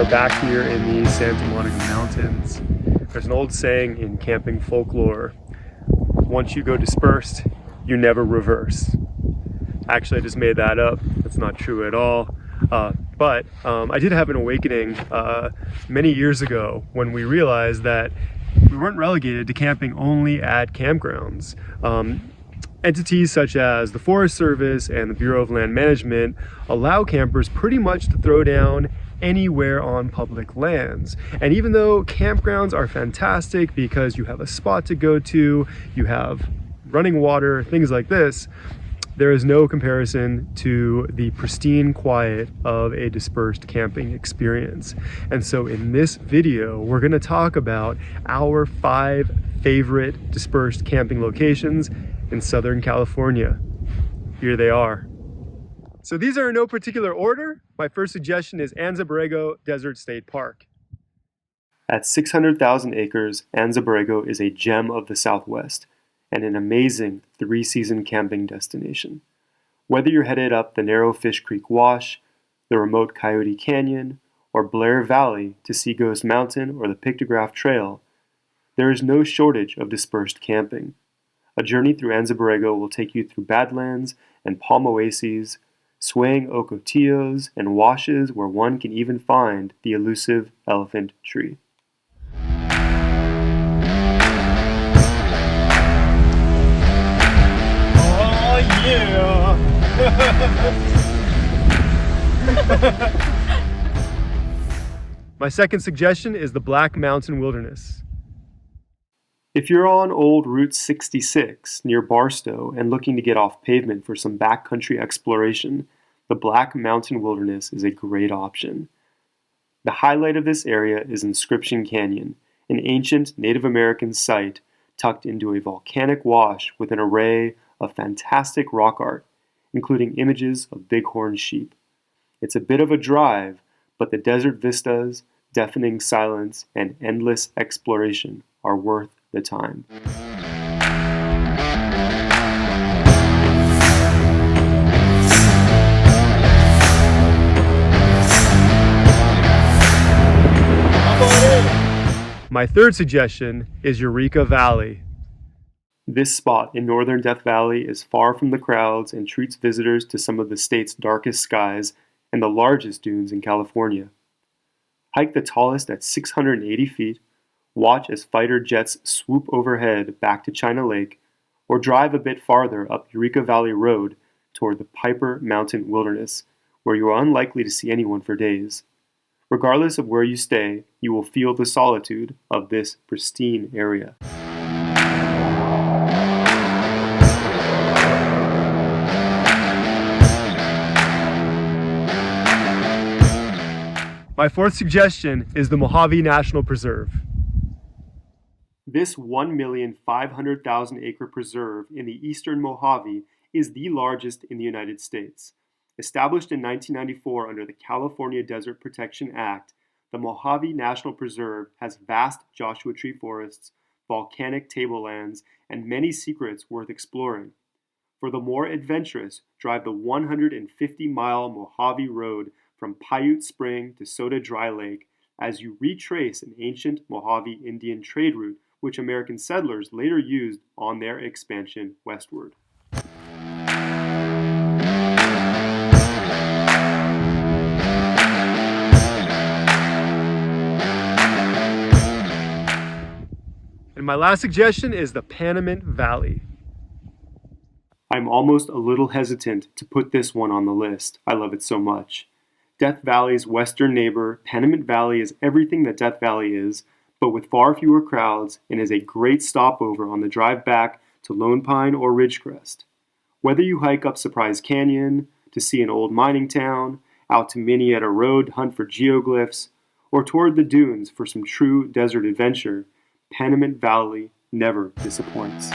are back here in the Santa Monica Mountains. There's an old saying in camping folklore: once you go dispersed, you never reverse. Actually, I just made that up. That's not true at all. But I did have an awakening many years ago when we realized that we weren't relegated to camping only at campgrounds. Entities such as the Forest Service and the Bureau of Land Management allow campers pretty much to throw down anywhere on public lands. And even though campgrounds are fantastic because you have a spot to go to, you have running water, things like this, there is no comparison to the pristine quiet of a dispersed camping experience. And so in this video, we're going to talk about our 5 favorite dispersed camping locations in Southern California. Here they are. So these are in no particular order. My first suggestion is Anza Borrego Desert State Park. At 600,000 acres, Anza Borrego is a gem of the Southwest and an amazing 3-season camping destination. Whether you're headed up the narrow Fish Creek Wash, the remote Coyote Canyon, or Blair Valley to see Ghost Mountain or the Pictograph Trail, there is no shortage of dispersed camping. A journey through Anza Borrego will take you through badlands and palm oases, swaying ocotillos and washes where one can even find the elusive elephant tree. Oh yeah! My second suggestion is the Black Mountain Wilderness. If you're on old Route 66 near Barstow and looking to get off pavement for some backcountry exploration, the Black Mountain Wilderness is a great option. The highlight of this area is Inscription Canyon, an ancient Native American site tucked into a volcanic wash with an array of fantastic rock art, including images of bighorn sheep. It's a bit of a drive, but the desert vistas, deafening silence, and endless exploration are worth the time. My third suggestion is Eureka Valley. This spot in northern Death Valley is far from the crowds and treats visitors to some of the state's darkest skies and the largest dunes in California. Hike the tallest at 680 feet, watch as fighter jets swoop overhead back to China Lake, or drive a bit farther up Eureka Valley Road toward the Piper Mountain Wilderness, where you are unlikely to see anyone for days. Regardless of where you stay, you will feel the solitude of this pristine area. My fourth suggestion is the Mojave National Preserve. This 1,500,000 acre preserve in the eastern Mojave is the largest in the United States. Established in 1994 under the California Desert Protection Act, the Mojave National Preserve has vast Joshua tree forests, volcanic tablelands, and many secrets worth exploring. For the more adventurous, drive the 150-mile Mojave Road from Paiute Spring to Soda Dry Lake as you retrace an ancient Mojave Indian trade route which American settlers later used on their expansion westward. And my last suggestion is the Panama Valley. I'm almost a little hesitant to put this one on the list. I love it so much. Death Valley's western neighbor, Panama Valley, is everything that Death Valley is, but with far fewer crowds, and is a great stopover on the drive back to Lone Pine or Ridgecrest. Whether you hike up Surprise Canyon to see an old mining town, out to Minnetonka Road to hunt for geoglyphs, or toward the dunes for some true desert adventure, Panama Valley never disappoints.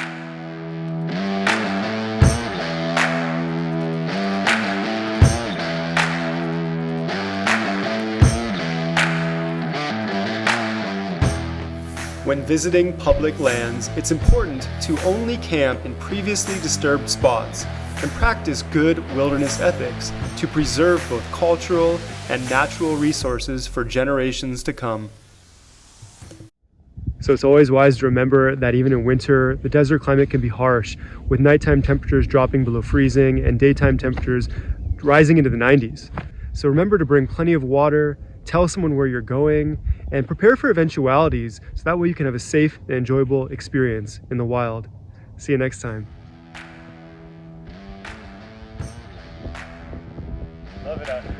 When visiting public lands, it's important to only camp in previously disturbed spots and practice good wilderness ethics to preserve both cultural and natural resources for generations to come. So it's always wise to remember that even in winter, the desert climate can be harsh, with nighttime temperatures dropping below freezing and daytime temperatures rising into the 90s. So remember to bring plenty of water, tell someone where you're going, and prepare for eventualities so that way you can have a safe and enjoyable experience in the wild. See you next time. Love it out here.